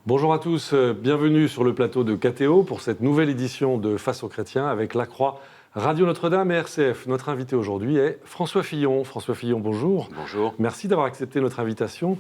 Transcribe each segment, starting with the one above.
Bonjour à tous, bienvenue sur le plateau de KTO pour cette nouvelle édition de Face aux chrétiens avec La Croix, Radio Notre-Dame et RCF. Notre invité aujourd'hui est François Fillon. François Fillon, bonjour. Bonjour. Merci d'avoir accepté notre invitation.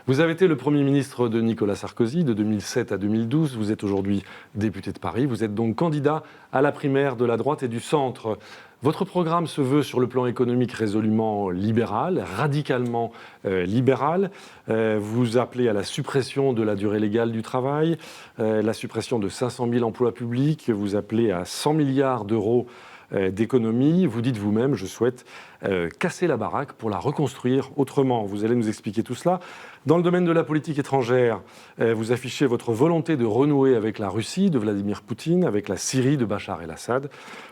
Vous avez été le Premier ministre de Nicolas Sarkozy de 2007 à 2012. Vous êtes aujourd'hui député de Paris. Vous êtes donc candidat à la primaire de la droite et du centre. Votre programme se veut sur le plan économique résolument libéral, radicalement libéral. Vous appelez à la suppression de la durée légale du travail, la suppression de 500 000 emplois publics. Vous appelez à 100 milliards d'euros d'économie. Vous dites vous-même, je souhaite casser la baraque pour la reconstruire autrement. Vous allez nous expliquer tout cela. Dans le domaine de la politique étrangère, vous affichez votre volonté de renouer avec la Russie de Vladimir Poutine, avec la Syrie de Bachar el-Assad.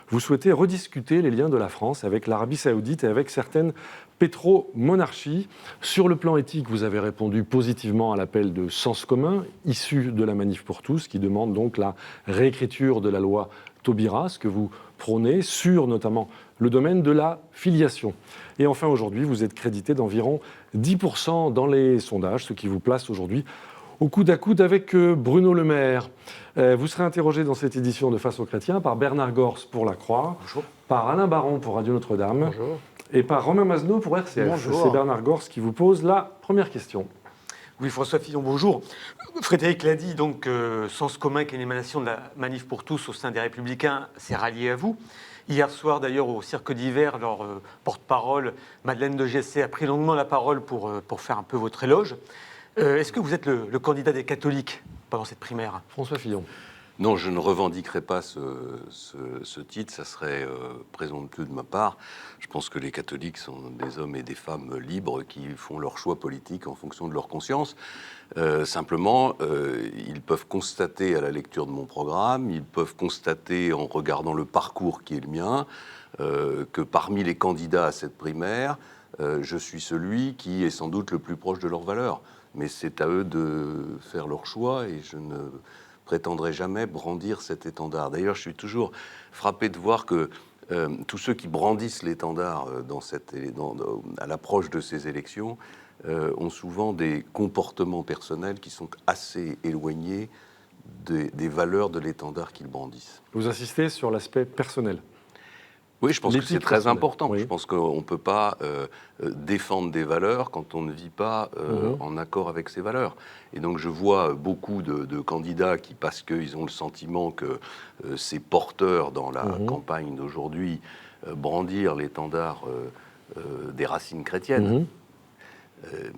Vous souhaitez rediscuter les liens de la France avec l'Arabie saoudite et avec certaines pétromonarchies. Sur le plan éthique, vous avez répondu positivement à l'appel de Sens commun, issu de la Manif pour tous, qui demande donc la réécriture de la loi Taubira, ce que vous prônez, sur notamment le domaine de la filiation. Et enfin, aujourd'hui, vous êtes crédité d'environ 10% dans les sondages, ce qui vous place aujourd'hui au coude à coude avec Bruno Le Maire. Vous serez interrogé dans cette édition de Face aux chrétiens par Bernard Gors pour La Croix, Bonjour. par Alain Baron pour Radio Notre-Dame Bonjour. et par Romain Mazneau pour RCF. Bonjour. C'est Bernard Gors qui vous pose la première question. Oui, François Fillon, bonjour. Frédéric l'a dit, donc, Sens commun, qui est une émanation de la Manif pour tous au sein des Républicains, s'est rallié à vous. Hier soir, d'ailleurs, au Cirque d'hiver, leur porte-parole, Madeleine de Gessé, a pris longuement la parole pour faire un peu votre éloge. Est-ce que vous êtes le candidat des catholiques pendant cette primaire ? François Fillon. Non, je ne revendiquerai pas ce titre, ça serait présomptueux de ma part. Je pense que les catholiques sont des hommes et des femmes libres qui font leur choix politique en fonction de leur conscience. Simplement, ils peuvent constater à la lecture de mon programme, ils peuvent constater en regardant le parcours qui est le mien, que parmi les candidats à cette primaire, je suis celui qui est sans doute le plus proche de leurs valeurs. Mais c'est à eux de faire leur choix et je ne prétendrai jamais brandir cet étendard. D'ailleurs, je suis toujours frappé de voir que tous ceux qui brandissent l'étendard à l'approche de ces élections ont souvent des comportements personnels qui sont assez éloignés des valeurs de l'étendard qu'ils brandissent. Vous insistez sur l'aspect personnel. Oui, je pense que c'est très important. Oui. Je pense qu'on ne peut pas défendre des valeurs quand on ne vit pas en accord avec ces valeurs. Et donc je vois beaucoup de candidats qui, parce qu'ils ont le sentiment que ces porteurs dans la campagne d'aujourd'hui brandir l'étendard des racines chrétiennes.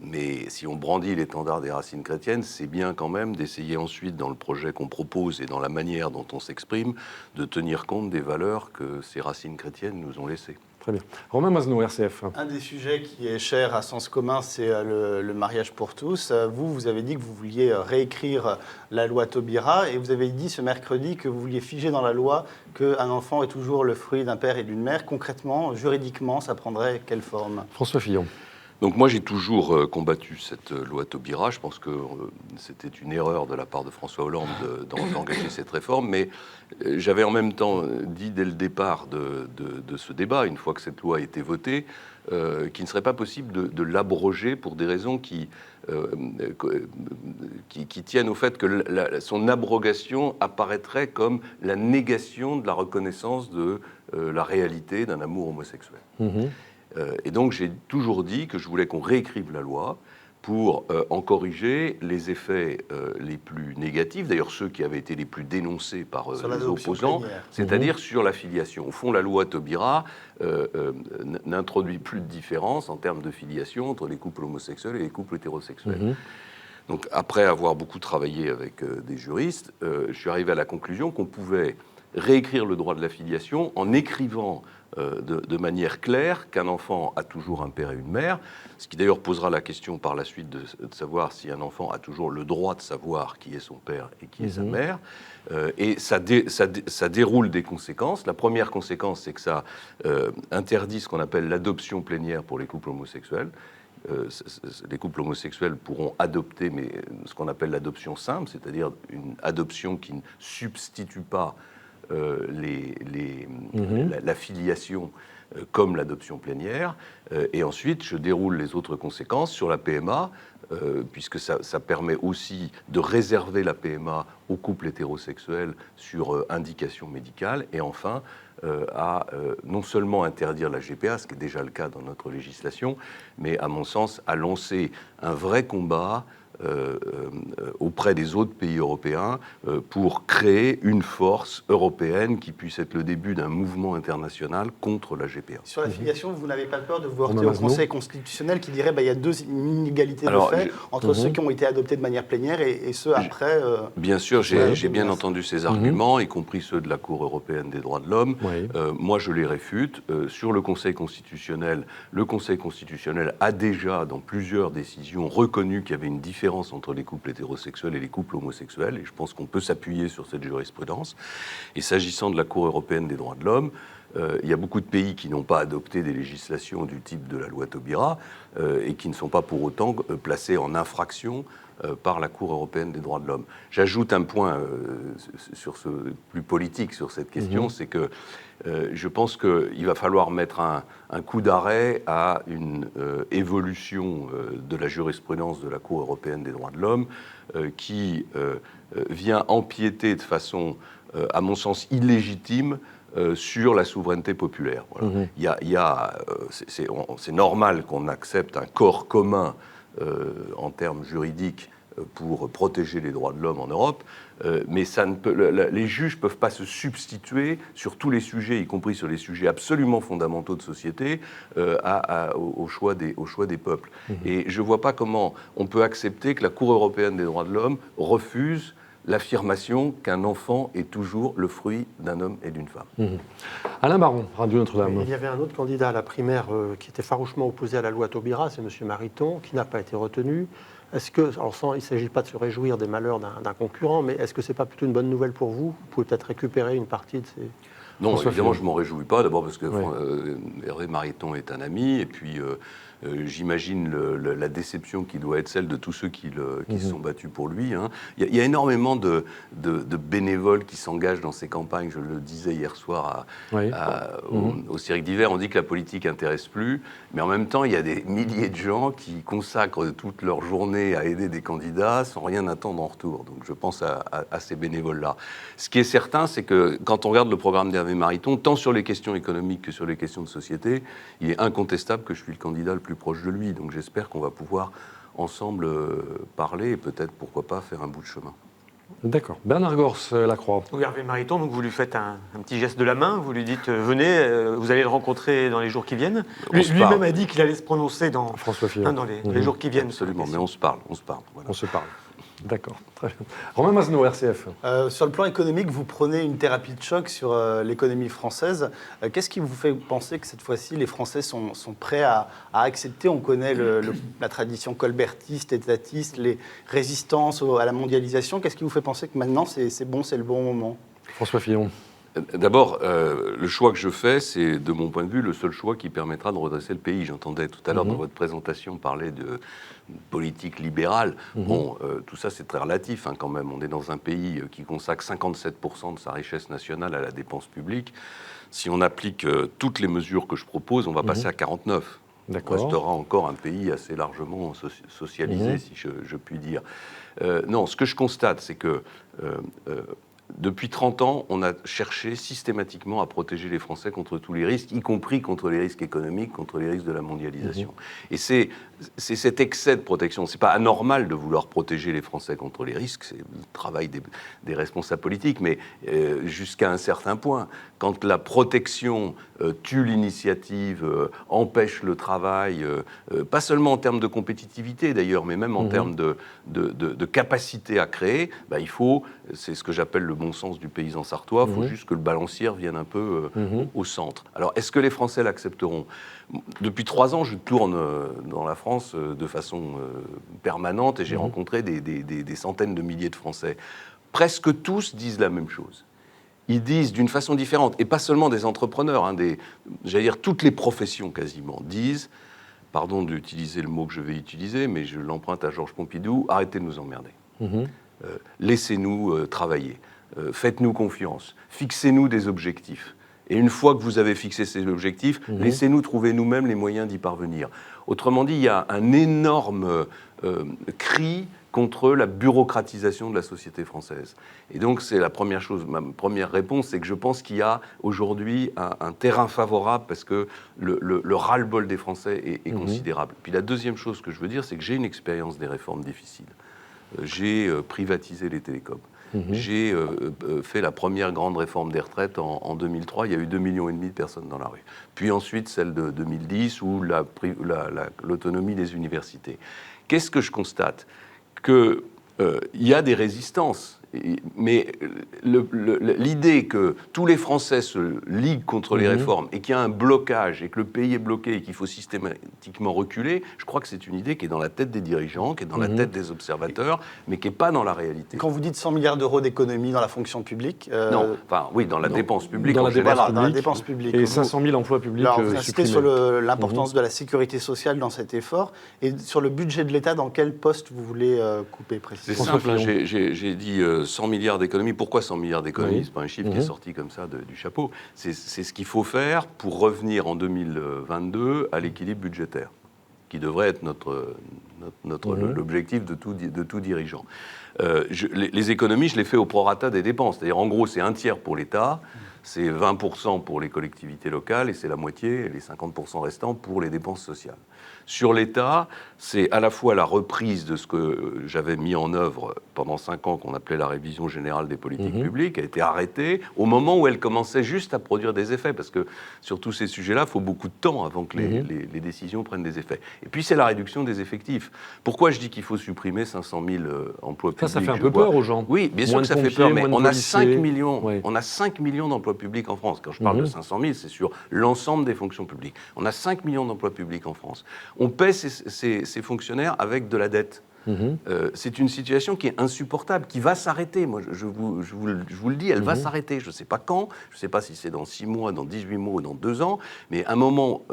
Mais si on brandit l'étendard des racines chrétiennes, c'est bien quand même d'essayer ensuite, dans le projet qu'on propose et dans la manière dont on s'exprime, de tenir compte des valeurs que ces racines chrétiennes nous ont laissées. Très bien. Romain Mazneau, RCF. Un des sujets qui est cher à Sens commun, c'est le mariage pour tous. Vous avez dit que vous vouliez réécrire la loi Taubira et vous avez dit ce mercredi que vous vouliez figer dans la loi qu'un enfant est toujours le fruit d'un père et d'une mère. Concrètement, juridiquement, ça prendrait quelle forme ? François Fillon. Donc moi j'ai toujours combattu cette loi Taubira. Je pense que c'était une erreur de la part de François Hollande d'engager cette réforme, mais j'avais en même temps dit dès le départ de ce débat, une fois que cette loi a été votée, qu'il ne serait pas possible de l'abroger pour des raisons qui tiennent au fait que son abrogation apparaîtrait comme la négation de la reconnaissance de la réalité d'un amour homosexuel. Et donc j'ai toujours dit que je voulais qu'on réécrive la loi pour en corriger les effets les plus négatifs, d'ailleurs ceux qui avaient été les plus dénoncés par les opposants, c'est-à-dire sur la filiation. Au fond, la loi Taubira n'introduit plus de différence en termes de filiation entre les couples homosexuels et les couples hétérosexuels. Donc après avoir beaucoup travaillé avec des juristes, je suis arrivé à la conclusion qu'on pouvait réécrire le droit de la filiation en écrivant de manière claire qu'un enfant a toujours un père et une mère, ce qui d'ailleurs posera la question par la suite de savoir si un enfant a toujours le droit de savoir qui est son père et qui est sa mère. Et ça déroule des conséquences. La première conséquence, c'est que ça interdit ce qu'on appelle l'adoption plénière pour les couples homosexuels. Les couples homosexuels pourront adopter, mais ce qu'on appelle l'adoption simple, c'est-à-dire une adoption qui ne substitue pas la filiation comme l'adoption plénière. Et ensuite, je déroule les autres conséquences sur la PMA, puisque ça permet aussi de réserver la PMA aux couples hétérosexuels sur indication médicale. Et enfin, à non seulement interdire la GPA, ce qui est déjà le cas dans notre législation, mais à mon sens, à lancer un vrai combat auprès des autres pays européens pour créer une force européenne qui puisse être le début d'un mouvement international contre la GPA. Sur la filiation, vous n'avez pas peur de vous heurter au Conseil constitutionnel qui dirait qu'il y a deux inégalités de fait entre ceux qui ont été adoptés de manière plénière et ceux après Bien sûr, j'ai bien entendu ces arguments, y compris ceux de la Cour européenne des droits de l'homme. Oui. Moi, je les réfute. Sur le Conseil constitutionnel a déjà, dans plusieurs décisions, reconnu qu'il y avait une différence entre les couples hétérosexuels et les couples homosexuels, et je pense qu'on peut s'appuyer sur cette jurisprudence. Et s'agissant de la Cour européenne des droits de l'homme, il y a beaucoup de pays qui n'ont pas adopté des législations du type de la loi Taubira et qui ne sont pas pour autant placés en infraction par la Cour européenne des droits de l'homme. J'ajoute un point plus politique sur cette question, c'est que je pense qu'il va falloir mettre un coup d'arrêt à une évolution de la jurisprudence de la Cour européenne des droits de l'homme qui vient empiéter de façon, à mon sens, illégitime sur la souveraineté populaire. Voilà. C'est normal qu'on accepte un corps commun en termes juridiques pour protéger les droits de l'homme en Europe, mais les juges ne peuvent pas se substituer sur tous les sujets, y compris sur les sujets absolument fondamentaux de société, au choix des peuples. Et je ne vois pas comment on peut accepter que la Cour européenne des droits de l'homme refuse l'affirmation qu'un enfant est toujours le fruit d'un homme et d'une femme. Alain Baron, Radio Notre-Dame. Il y avait un autre candidat à la primaire qui était farouchement opposé à la loi Taubira, c'est M. Mariton, qui n'a pas été retenu. Est-ce que, il ne s'agit pas de se réjouir des malheurs d'un concurrent, mais est-ce que ce n'est pas plutôt une bonne nouvelle pour vous ? Vous pouvez peut-être récupérer une partie de ces... Non, évidemment, je ne m'en réjouis pas. D'abord parce que Hervé Mariton est un ami, et puis j'imagine la déception qui doit être celle de tous ceux qui se sont battus pour lui. Hein. Il y a énormément de bénévoles qui s'engagent dans ces campagnes. Je le disais hier soir au Cirque d'hiver. On dit que la politique n'intéresse plus, mais en même temps, il y a des milliers de gens qui consacrent toute leur journée à aider des candidats sans rien attendre en retour. Donc je pense à ces bénévoles-là. Ce qui est certain, c'est que quand on regarde le programme d'Hervé Mariton, tant sur les questions économiques que sur les questions de société, il est incontestable que je suis le candidat le plus proche de lui. Donc j'espère qu'on va pouvoir ensemble parler et peut-être, pourquoi pas, faire un bout de chemin. D'accord. Bernard Gors, Lacroix. Oui, Hervé Mariton, donc vous lui faites un petit geste de la main, vous lui dites venez, vous allez le rencontrer dans les jours qui viennent. Lui-même a dit qu'il allait se prononcer dans les jours qui viennent. Absolument, mais on se parle. Voilà. On se parle. D'accord, très bien. Romain Masneau, RCF. Sur le plan économique, vous prenez une thérapie de choc sur l'économie française. Qu'est-ce qui vous fait penser que cette fois-ci, les Français sont prêts à accepter ? On connaît la tradition colbertiste, étatiste, les résistances à la mondialisation. Qu'est-ce qui vous fait penser que maintenant, c'est bon, c'est le bon moment ? François Fillon. D'abord, le choix que je fais, c'est, de mon point de vue, le seul choix qui permettra de redresser le pays. J'entendais tout à l'heure dans votre présentation parler de politique libérale. Bon, tout ça, c'est très relatif hein, quand même. On est dans un pays qui consacre 57% de sa richesse nationale à la dépense publique. Si on applique toutes les mesures que je propose, on va passer à 49. On restera encore un pays assez largement socialisé, si je puis dire. Non, ce que je constate, c'est que... depuis 30 ans, on a cherché systématiquement à protéger les Français contre tous les risques, y compris contre les risques économiques, contre les risques de la mondialisation. Et c'est cet excès de protection. C'est pas anormal de vouloir protéger les Français contre les risques, c'est le travail des responsables politiques, mais jusqu'à un certain point. Quand la protection tue l'initiative, empêche le travail, pas seulement en termes de compétitivité d'ailleurs, mais même en termes de capacité à créer, il faut, c'est ce que j'appelle le bon sens du paysan sartois, il faut juste que le balancier vienne un peu au centre. Alors, est-ce que les Français l'accepteront ? Depuis 3 ans, je tourne dans la France de façon permanente et j'ai rencontré des centaines de milliers de Français. Presque tous disent la même chose. Ils disent d'une façon différente, et pas seulement des entrepreneurs, hein, j'allais dire toutes les professions quasiment, disent, pardon d'utiliser le mot que je vais utiliser, mais je l'emprunte à Georges Pompidou, arrêtez de nous emmerder. Laissez-nous travailler, faites-nous confiance, fixez-nous des objectifs. Et une fois que vous avez fixé ces objectifs, laissez-nous trouver nous-mêmes les moyens d'y parvenir. Autrement dit, il y a un énorme cri contre la bureaucratisation de la société française. Et donc, c'est la première chose. Ma première réponse, c'est que je pense qu'il y a aujourd'hui un terrain favorable parce que le ras-le-bol des Français est considérable. Puis la deuxième chose que je veux dire, c'est que j'ai une expérience des réformes difficiles. J'ai privatisé les télécoms. J'ai fait la première grande réforme des retraites en 2003. Il y a eu 2,5 millions de personnes dans la rue. Puis ensuite, celle de 2010, ou l'autonomie des universités. Qu'est-ce que je constate ? Qu'il y a des résistances. Mais l'idée que tous les Français se liguent contre les réformes et qu'il y a un blocage et que le pays est bloqué et qu'il faut systématiquement reculer, je crois que c'est une idée qui est dans la tête des dirigeants, qui est dans la tête des observateurs, mais qui n'est pas dans la réalité. Quand vous dites 100 milliards d'euros d'économie dans la fonction publique... Non, enfin oui, dans la dépense publique. Dans la dépense publique. Et 500 000 emplois publics Alors, vous insistez supprimés. sur l'importance de la sécurité sociale dans cet effort. Et sur le budget de l'État, dans quel poste vous voulez couper C'est précisément? simple, hein, j'ai dit 100 milliards d'économies. Pourquoi 100 milliards d'économies ? Ce n'est pas un chiffre qui est sorti comme ça du chapeau. C'est ce qu'il faut faire pour revenir en 2022 à l'équilibre budgétaire, qui devrait être l'objectif de tout dirigeant. Les économies, je les fais au prorata des dépenses. C'est-à-dire, en gros, c'est un tiers pour l'État, c'est 20% pour les collectivités locales et c'est la moitié, les 50% restants, pour les dépenses sociales. Sur l'État, c'est à la fois la reprise de ce que j'avais mis en œuvre pendant 5 ans, qu'on appelait la révision générale des politiques publiques, qui a été arrêtée au moment où elle commençait juste à produire des effets, parce que sur tous ces sujets-là, il faut beaucoup de temps avant que les décisions prennent des effets. Et puis, c'est la réduction des effectifs. Pourquoi je dis qu'il faut supprimer 500 000 emplois publics ? Ça fait un peu peur aux gens. Oui, bien sûr Moins que ça de fait peur, pompiers, mais moins de on a policiers. 5 millions. Ouais. On a 5 millions d'emplois publics en France. Quand je parle de 500 000, c'est sur l'ensemble des fonctions publiques. On a 5 millions d'emplois publics en France. On paie ces fonctionnaires avec de la dette. C'est une situation qui est insupportable, qui va s'arrêter. Moi, je vous le dis, elle va s'arrêter. Je ne sais pas quand, je ne sais pas si c'est dans 6 mois, dans 18 mois ou dans 2 ans, mais à un moment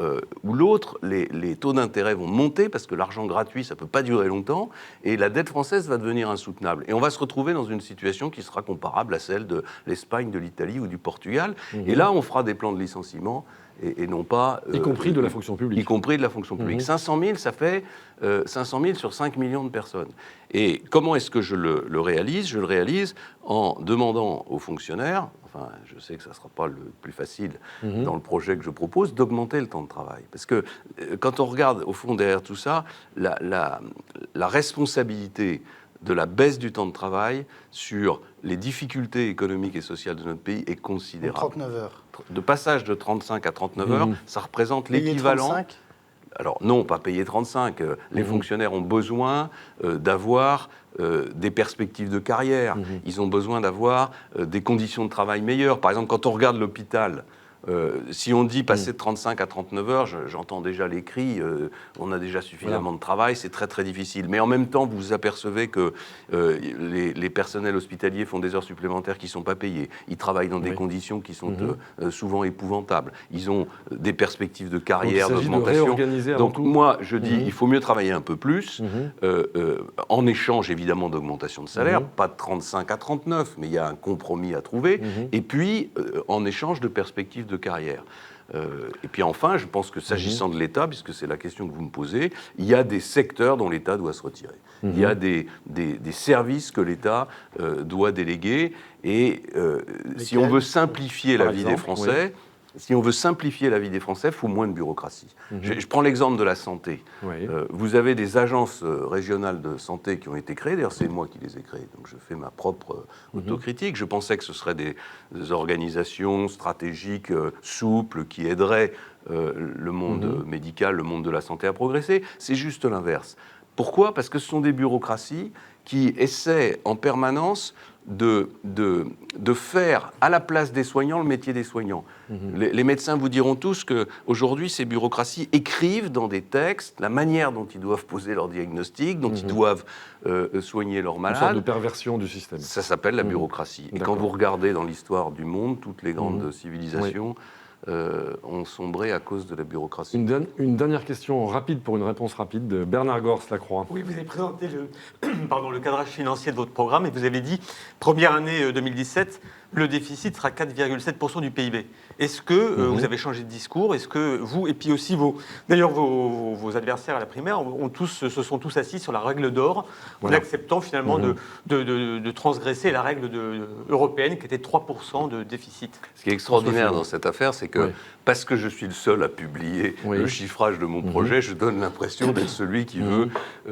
ou l'autre, les taux d'intérêt vont monter parce que l'argent gratuit, ça ne peut pas durer longtemps, et la dette française va devenir insoutenable. Et on va se retrouver dans une situation qui sera comparable à celle de l'Espagne, de l'Italie ou du Portugal. Et là, on fera des plans de licenciement. Et non pas... y compris de la fonction publique. Y compris de la fonction publique. 500 000, ça fait 500 000 sur 5 millions de personnes. Et comment est-ce que je le réalise ? Je le réalise en demandant aux fonctionnaires, enfin, je sais que ça ne sera pas le plus facile dans le projet que je propose, d'augmenter le temps de travail. Parce que quand on regarde, au fond, derrière tout ça, la responsabilité de la baisse du temps de travail sur les difficultés économiques et sociales de notre pays est considérable. 39 heures. De passage de 35 à 39 heures, ça représente l'équivalent... 35 ? Alors non, pas payer 35. Les fonctionnaires ont besoin d'avoir des perspectives de carrière. Ils ont besoin d'avoir des conditions de travail meilleures. Par exemple, quand on regarde l'hôpital, si on dit passer de 35 à 39 heures, j'entends déjà les cris, on a déjà suffisamment de travail, c'est très très difficile. Mais en même temps, vous vous apercevez que les personnels hospitaliers font des heures supplémentaires qui ne sont pas payées. Ils travaillent dans des conditions qui sont souvent épouvantables. Ils ont des perspectives de carrière, d'augmentation. Donc moi, je dis, il faut mieux travailler un peu plus, en échange évidemment d'augmentation de salaire, pas de 35 à 39, mais il y a un compromis à trouver, et puis en échange de perspectives de carrière. Et puis enfin, je pense que s'agissant de l'État, puisque c'est la question que vous me posez, il y a des secteurs dont l'État doit se retirer. Il y a des services que l'État doit déléguer. Et si on veut simplifier la vie des Français... Si on veut simplifier la vie des Français, il faut moins de bureaucratie. Je prends l'exemple de la santé. Vous avez des agences régionales de santé qui ont été créées. D'ailleurs, c'est moi qui les ai créées, donc je fais ma propre autocritique. Je pensais que ce seraient des organisations stratégiques souples qui aideraient le monde médical, le monde de la santé à progresser. C'est juste l'inverse. Pourquoi ? Parce que ce sont des bureaucraties qui essaient en permanence de faire à la place des soignants le métier des soignants. Les médecins vous diront tous qu'aujourd'hui, ces bureaucraties écrivent dans des textes la manière dont ils doivent poser leur diagnostic, dont ils doivent soigner leurs malades. Une sorte de perversion du système. Ça s'appelle la bureaucratie. Et quand vous regardez dans l'histoire du monde, toutes les grandes civilisations ont sombré à cause de la bureaucratie. Une dernière question rapide pour une réponse rapide de Bernard Gors-Lacroix. Oui, vous avez présenté le cadrage financier de votre programme et vous avez dit, première année 2017, le déficit sera 4,7% du PIB. Est-ce que vous avez changé de discours? Est-ce que vous, et puis aussi vos adversaires à la primaire, se sont tous assis sur la règle d'or, en acceptant finalement de transgresser la règle européenne qui était 3% de déficit? Ce qui est extraordinaire dans cette affaire, c'est que parce que je suis le seul à publier le chiffrage de mon projet, je donne l'impression d'être celui qui veut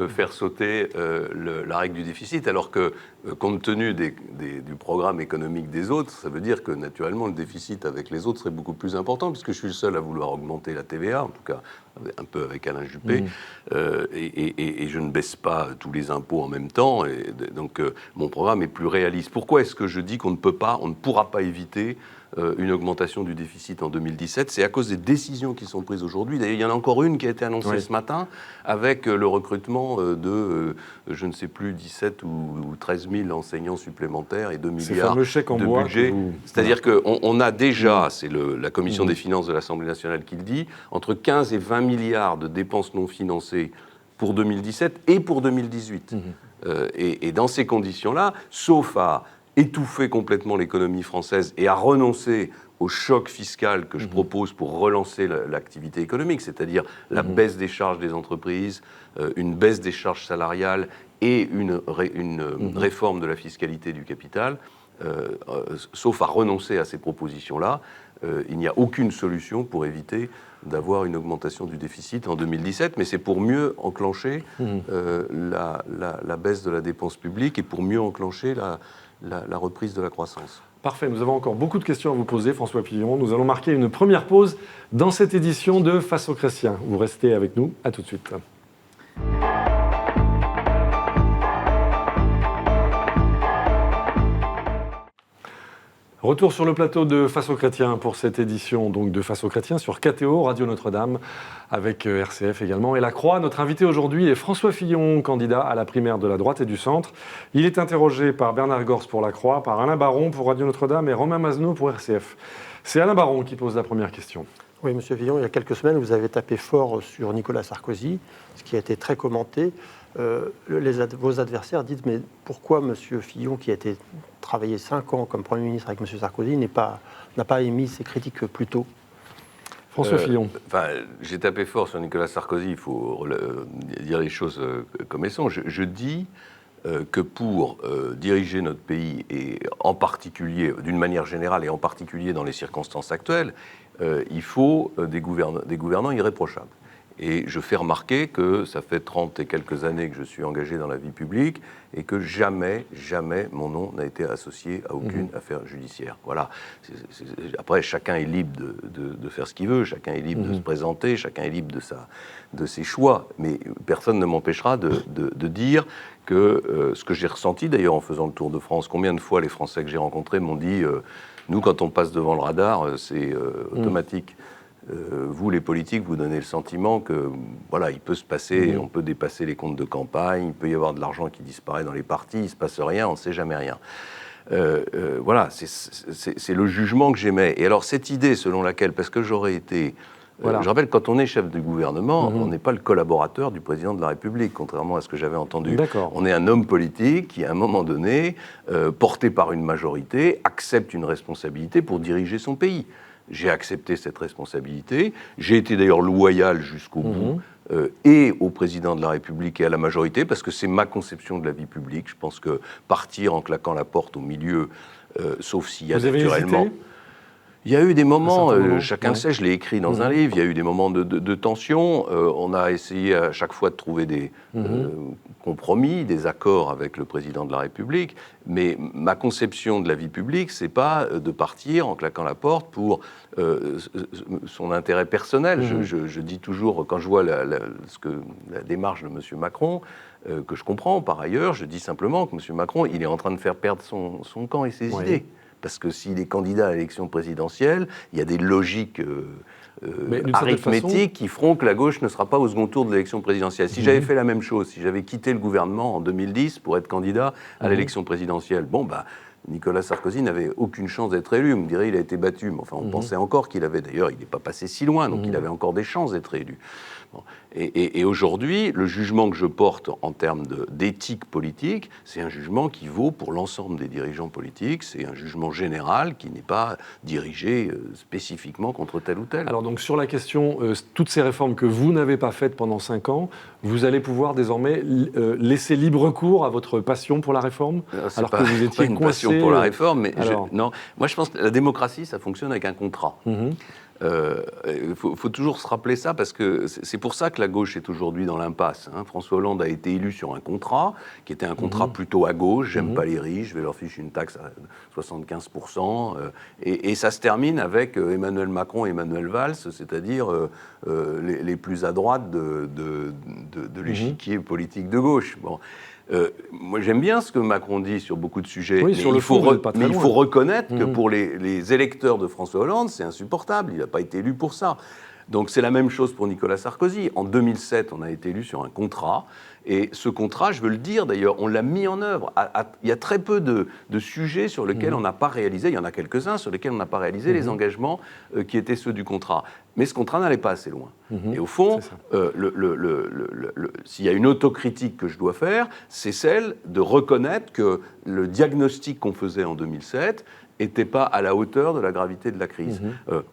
faire sauter la règle du déficit, alors que compte tenu du programme économique des autres, ça veut dire que naturellement le déficit avec les autres serait beaucoup plus important, puisque je suis le seul à vouloir augmenter la TVA, en tout cas un peu avec Alain Juppé, et je ne baisse pas tous les impôts en même temps, et donc mon programme est plus réaliste. Pourquoi est-ce que je dis qu'on ne pourra pas éviter une augmentation du déficit en 2017? C'est à cause des décisions qui sont prises aujourd'hui. D'ailleurs, il y en a encore une qui a été annoncée ce matin, avec le recrutement de, je ne sais plus, 17 ou 13 000 enseignants supplémentaires et 2 milliards de budget. C'est-à-dire qu'on a déjà, c'est la Commission des finances de l'Assemblée nationale qui le dit, entre 15 et 20 milliards de dépenses non financées pour 2017 et pour 2018. Et dans ces conditions-là, sauf à étouffer complètement l'économie française et à renoncer au choc fiscal que je propose pour relancer l'activité économique, c'est-à-dire la baisse des charges des entreprises, une baisse des charges salariales et une réforme de la fiscalité du capital, sauf à renoncer à ces propositions-là, il n'y a aucune solution pour éviter d'avoir une augmentation du déficit en 2017, mais c'est pour mieux enclencher la baisse de la dépense publique et pour mieux enclencher la reprise de la croissance. Parfait, nous avons encore beaucoup de questions à vous poser, François Fillon. Nous allons marquer une première pause dans cette édition de Face aux Chrétiens. Vous restez avec nous, à tout de suite. Retour sur le plateau de Face aux Chrétiens pour cette édition donc de Face aux Chrétiens sur KTO, Radio Notre-Dame, avec RCF également et La Croix. Notre invité aujourd'hui est François Fillon, candidat à la primaire de la droite et du centre. Il est interrogé par Bernard Gors pour La Croix, par Alain Baron pour Radio Notre-Dame et Romain Mazenot pour RCF. C'est Alain Baron qui pose la première question. Oui, Monsieur Fillon, il y a quelques semaines, vous avez tapé fort sur Nicolas Sarkozy, ce qui a été très commenté. Vos adversaires disent, mais pourquoi M. Fillon, qui a été travaillé 5 ans comme Premier ministre avec M. Sarkozy, n'a pas émis ses critiques plus tôt? François Fillon. J'ai tapé fort sur Nicolas Sarkozy, il faut dire les choses comme elles sont. Je dis que pour diriger notre pays, et en particulier, d'une manière générale, et en particulier dans les circonstances actuelles, il faut des gouvernants irréprochables. Et je fais remarquer que ça fait 30 et quelques années que je suis engagé dans la vie publique et que jamais mon nom n'a été associé à aucune affaire judiciaire. Voilà. Après, chacun est libre de faire ce qu'il veut, chacun est libre de se présenter, chacun est libre de ses choix, mais personne ne m'empêchera de dire que ce que j'ai ressenti d'ailleurs en faisant le tour de France, combien de fois les Français que j'ai rencontrés m'ont dit nous, quand on passe devant le radar, c'est automatique. Vous, les politiques, vous donnez le sentiment que voilà, il peut se passer, on peut dépasser les comptes de campagne, il peut y avoir de l'argent qui disparaît dans les partis, il ne se passe rien, on ne sait jamais rien. Voilà, c'est le jugement que j'émets. Et alors cette idée selon laquelle, parce que j'aurais été... je rappelle, quand on est chef du gouvernement, on n'est pas le collaborateur du président de la République, contrairement à ce que j'avais entendu. On est un homme politique qui, à un moment donné, porté par une majorité, accepte une responsabilité pour diriger son pays. J'ai accepté cette responsabilité. J'ai été d'ailleurs loyal jusqu'au bout, et au président de la République et à la majorité, parce que c'est ma conception de la vie publique. Je pense que partir en claquant la porte au milieu, sauf s'il y a naturellement... Il y a eu des moments, chacun sait, je l'ai écrit dans un livre, il y a eu des moments de tension. On a essayé à chaque fois de trouver des compromis, des accords avec le président de la République. Mais ma conception de la vie publique, c'est pas de partir en claquant la porte pour son intérêt personnel. Je dis toujours, quand je vois la démarche de M. Macron, que je comprends par ailleurs, je dis simplement que M. Macron, il est en train de faire perdre son camp et ses idées. Parce que s'il est candidat à l'élection présidentielle, il y a des logiques arithmétiques qui feront que la gauche ne sera pas au second tour de l'élection présidentielle. Si j'avais fait la même chose, si j'avais quitté le gouvernement en 2010 pour être candidat à l'élection présidentielle, Nicolas Sarkozy n'avait aucune chance d'être élu. On me dirait qu'il a été battu. Mais enfin, on pensait encore qu'il avait, d'ailleurs, il n'est pas passé si loin, donc il avait encore des chances d'être élu. Et aujourd'hui, le jugement que je porte en termes d'éthique politique, c'est un jugement qui vaut pour l'ensemble des dirigeants politiques. C'est un jugement général qui n'est pas dirigé spécifiquement contre tel ou tel. Alors donc sur la question, toutes ces réformes que vous n'avez pas faites pendant 5 ans, vous allez pouvoir désormais laisser libre cours à votre passion pour la réforme, alors que vous étiez pas une coincé. passion pour la réforme, mais alors... non. Moi, je pense que la démocratie, ça fonctionne avec un contrat. Il faut toujours se rappeler ça, parce que c'est pour ça que la gauche est aujourd'hui dans l'impasse. François Hollande a été élu sur un contrat, qui était un contrat plutôt à gauche. J'aime pas les riches, je vais leur ficher une taxe à 75%. Et ça se termine avec Emmanuel Macron et Emmanuel Valls, c'est-à-dire les plus à droite de l'échiquier politique de gauche. Bon. Moi, j'aime bien ce que Macron dit sur beaucoup de sujets, oui, mais, sur le fond, mais il faut reconnaître que pour les électeurs de François Hollande, c'est insupportable. Il n'a pas été élu pour ça. Donc c'est la même chose pour Nicolas Sarkozy. En 2007, on a été élu sur un contrat. Et ce contrat, je veux le dire d'ailleurs, on l'a mis en œuvre. Il y a très peu de sujets sur lesquels on n'a pas réalisé, il y en a quelques-uns sur lesquels on n'a pas réalisé les engagements qui étaient ceux du contrat. Mais ce contrat n'allait pas assez loin. Et au fond, s'il y a une autocritique que je dois faire, c'est celle de reconnaître que le diagnostic qu'on faisait en 2007 n'était pas à la hauteur de la gravité de la crise.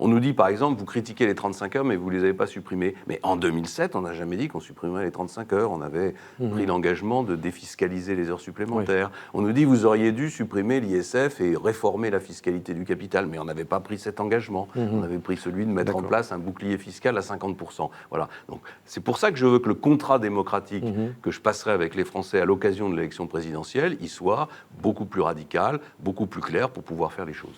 On nous dit, par exemple, vous critiquez les 35 heures, mais vous ne les avez pas supprimées. Mais en 2007, on n'a jamais dit qu'on supprimerait les 35 heures. On avait pris l'engagement de défiscaliser les heures supplémentaires. On nous dit, vous auriez dû supprimer l'ISF et réformer la fiscalité du capital. Mais on n'avait pas pris cet engagement. On avait pris celui de mettre en place un bouclier fiscal à 50%. Voilà. Donc, c'est pour ça que je veux que le contrat démocratique que je passerai avec les Français à l'occasion de l'élection présidentielle, il soit beaucoup plus radical, beaucoup plus clair pour pouvoir faire les choses.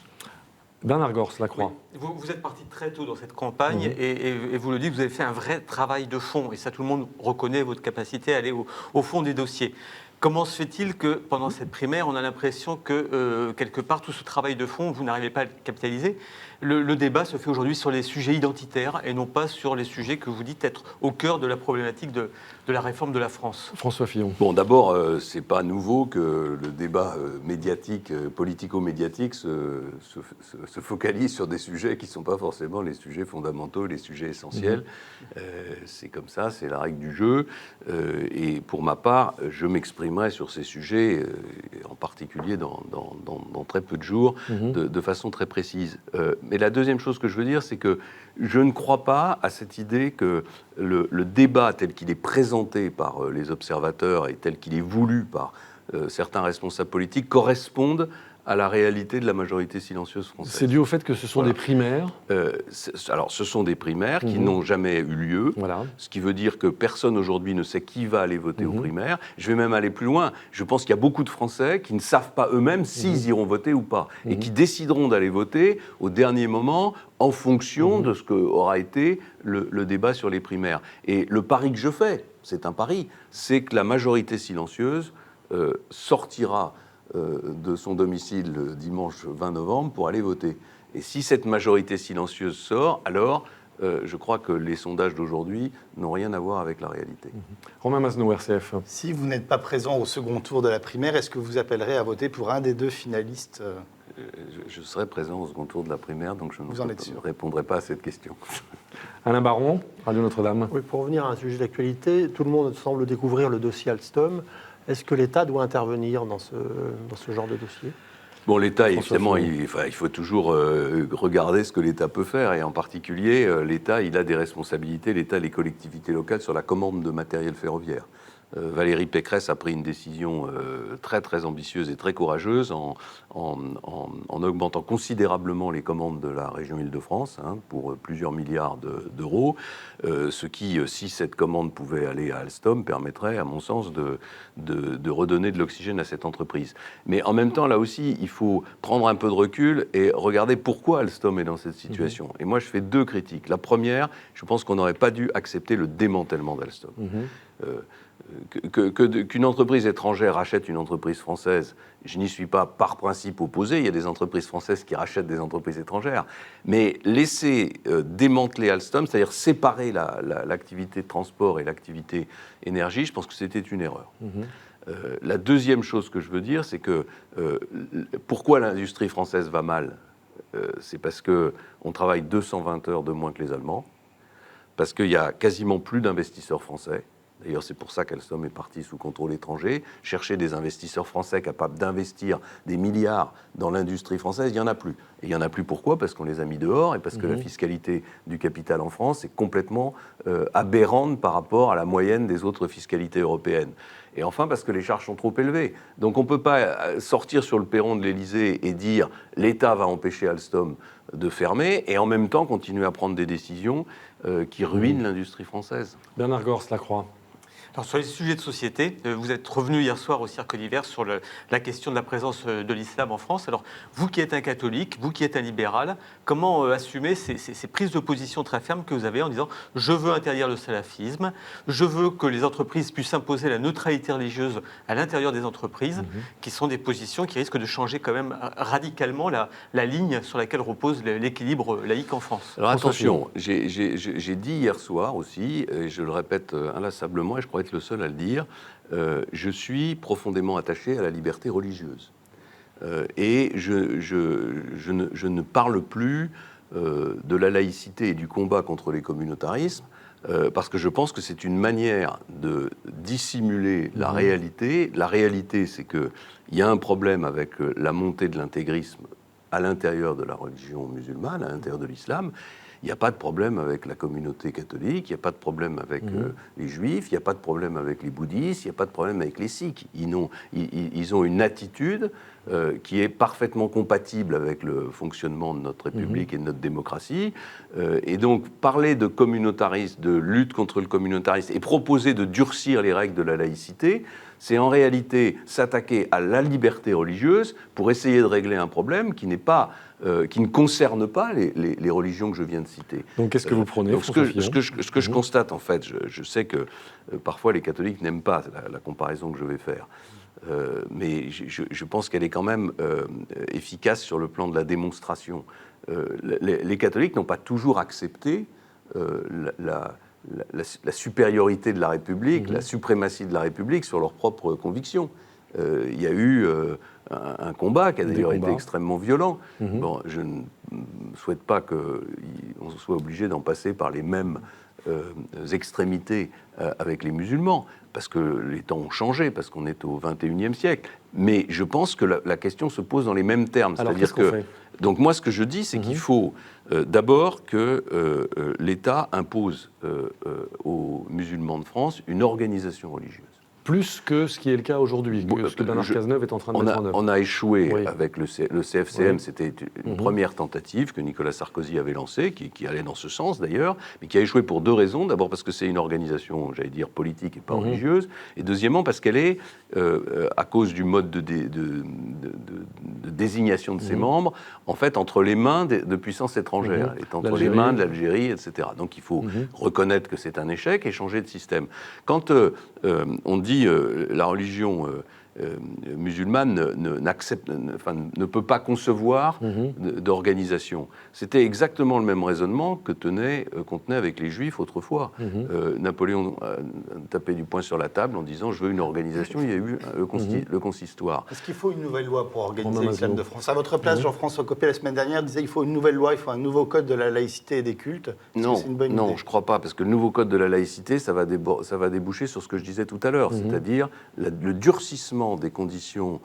Bernard Gors, La Croix. Oui. Vous êtes parti très tôt dans cette campagne et vous le dites, vous avez fait un vrai travail de fond. Et ça, tout le monde reconnaît votre capacité à aller au fond des dossiers. Comment se fait-il que pendant cette primaire, on a l'impression que quelque part, tout ce travail de fond, vous n'arrivez pas à le capitaliser? Le débat se fait aujourd'hui sur les sujets identitaires et non pas sur les sujets que vous dites être au cœur de la problématique de la réforme de la France. François Fillon. Bon, d'abord, c'est pas nouveau que le débat médiatique, politico-médiatique se focalise sur des sujets qui ne sont pas forcément les sujets fondamentaux, les sujets essentiels. C'est comme ça, c'est la règle du jeu. Et pour ma part, je m'exprimerai sur ces sujets, en particulier dans très peu de jours, de façon très précise. Mais la deuxième chose que je veux dire, c'est que je ne crois pas à cette idée que le débat tel qu'il est présenté par les observateurs et tel qu'il est voulu par certains responsables politiques corresponde à la réalité de la majorité silencieuse française. C'est dû au fait que ce sont des primaires. Alors, ce sont des primaires qui n'ont jamais eu lieu, ce qui veut dire que personne aujourd'hui ne sait qui va aller voter aux primaires. Je vais même aller plus loin. Je pense qu'il y a beaucoup de Français qui ne savent pas eux-mêmes s'ils iront voter ou pas, et qui décideront d'aller voter au dernier moment en fonction de ce qu'aura été le débat sur les primaires. Et le pari que je fais, c'est un pari, c'est que la majorité silencieuse sortira de son domicile le dimanche 20 novembre pour aller voter. Et si cette majorité silencieuse sort, alors je crois que les sondages d'aujourd'hui n'ont rien à voir avec la réalité. Romain Masneau, RCF. Si vous n'êtes pas présent au second tour de la primaire, est-ce que vous appellerez à voter pour un des deux finalistes Je serai présent au second tour de la primaire, donc je ne répondrai pas à cette question. Alain Baron, Radio Notre-Dame. Oui, pour revenir à un sujet d'actualité, tout le monde semble découvrir le dossier Alstom. Est-ce que l'État doit intervenir dans ce genre de dossier ? Bon, l'État, évidemment, il faut toujours regarder ce que l'État peut faire. Et en particulier, l'État, il a des responsabilités, l'État et les collectivités locales, sur la commande de matériel ferroviaire. Valérie Pécresse a pris une décision très très ambitieuse et très courageuse en augmentant considérablement les commandes de la région Île-de-France pour plusieurs milliards d'euros, ce qui, si cette commande pouvait aller à Alstom, permettrait, à mon sens, de redonner de l'oxygène à cette entreprise. Mais en même temps, là aussi, il faut prendre un peu de recul et regarder pourquoi Alstom est dans cette situation. Et moi, je fais deux critiques. La première, je pense qu'on n'aurait pas dû accepter le démantèlement d'Alstom. Qu'une entreprise étrangère rachète une entreprise française, je n'y suis pas par principe opposé. Il y a des entreprises françaises qui rachètent des entreprises étrangères. Mais laisser démanteler Alstom, c'est-à-dire séparer l'activité de transport et l'activité énergie, je pense que c'était une erreur. La deuxième chose que je veux dire, c'est que pourquoi l'industrie française va mal, c'est parce qu'on travaille 220 heures de moins que les Allemands, parce qu'il y a quasiment plus d'investisseurs français. D'ailleurs, c'est pour ça qu'Alstom est parti sous contrôle étranger. Chercher des investisseurs français capables d'investir des milliards dans l'industrie française, il n'y en a plus. Et il n'y en a plus pourquoi ? Parce qu'on les a mis dehors et parce que la fiscalité du capital en France est complètement aberrante par rapport à la moyenne des autres fiscalités européennes. Et enfin, parce que les charges sont trop élevées. Donc on ne peut pas sortir sur le perron de l'Élysée et dire « l'État va empêcher Alstom de fermer » et en même temps continuer à prendre des décisions qui ruinent l'industrie française. Bernard Gors-Lacroix. Alors, sur les sujets de société, vous êtes revenu hier soir au Cirque d'hiver sur la question de la présence de l'islam en France. Alors, vous qui êtes un catholique, vous qui êtes un libéral, comment assumer ces prises de position très fermes que vous avez en disant « je veux interdire le salafisme, je veux que les entreprises puissent imposer la neutralité religieuse à l'intérieur des entreprises », qui sont des positions qui risquent de changer quand même radicalement la ligne sur laquelle repose l'équilibre laïque en France. Alors attention, j'ai dit hier soir aussi, et je le répète inlassablement, et je crois être le seul à le dire, je suis profondément attaché à la liberté religieuse. Et je ne parle plus de la laïcité et du combat contre les communautarismes, parce que je pense que c'est une manière de dissimuler la réalité. La réalité, c'est qu'il y a un problème avec la montée de l'intégrisme à l'intérieur de la religion musulmane, à l'intérieur de l'islam. Il n'y a pas de problème avec la communauté catholique, il n'y a pas de problème avec les juifs, il n'y a pas de problème avec les bouddhistes, il n'y a pas de problème avec les sikhs. Ils ont une attitude qui est parfaitement compatible avec le fonctionnement de notre République et de notre démocratie. Et donc, parler de communautarisme, de lutte contre le communautarisme et proposer de durcir les règles de la laïcité, c'est en réalité s'attaquer à la liberté religieuse pour essayer de régler un problème qui ne concerne pas les religions que je viens de citer. Donc qu'est-ce que vous prenez, ce que je constate, en fait, je sais que parfois les catholiques n'aiment pas la comparaison que je vais faire, mais je pense qu'elle est quand même efficace sur le plan de la démonstration. Les catholiques n'ont pas toujours accepté la supériorité de la République, la suprématie de la République sur leurs propres convictions. Il y a eu un combat qui a d'ailleurs été extrêmement violent. Bon, je ne souhaite pas qu'on soit obligé d'en passer par les mêmes extrémités avec les musulmans, parce que les temps ont changé, parce qu'on est au XXIe siècle. Mais je pense que la question se pose dans les mêmes termes. Alors, c'est-à-dire que, donc moi, ce que je dis, c'est qu'il faut d'abord que l'État impose aux musulmans de France une organisation religieuse. Plus que ce qui est le cas aujourd'hui, ce que Bernard Cazeneuve est en train de mettre en œuvre. On a échoué avec le CFCM, c'était une première tentative que Nicolas Sarkozy avait lancée, qui allait dans ce sens d'ailleurs, mais qui a échoué pour deux raisons. D'abord parce que c'est une organisation, j'allais dire, politique et pas religieuse, et deuxièmement parce qu'elle est, à cause du mode de désignation de ses membres, en fait entre les mains de puissances étrangères. Elle est entre les mains de l'Algérie, etc. Donc il faut reconnaître que c'est un échec et changer de système. Quand on dit la religion musulmane ne peut pas concevoir d'organisation. C'était exactement le même raisonnement qu'on tenait avec les Juifs autrefois. Napoléon tapait du poing sur la table en disant « je veux une organisation », il y a eu le consistoire. Est-ce qu'il faut une nouvelle loi pour organiser l'islam de France ? À votre place, Jean-François Copé, la semaine dernière, disait qu'il faut une nouvelle loi, il faut un nouveau code de la laïcité et des cultes. Non, c'est une bonne idée ? Je ne crois pas, parce que le nouveau code de la laïcité, ça va déboucher sur ce que je disais tout à l'heure, c'est-à-dire le durcissement des conditions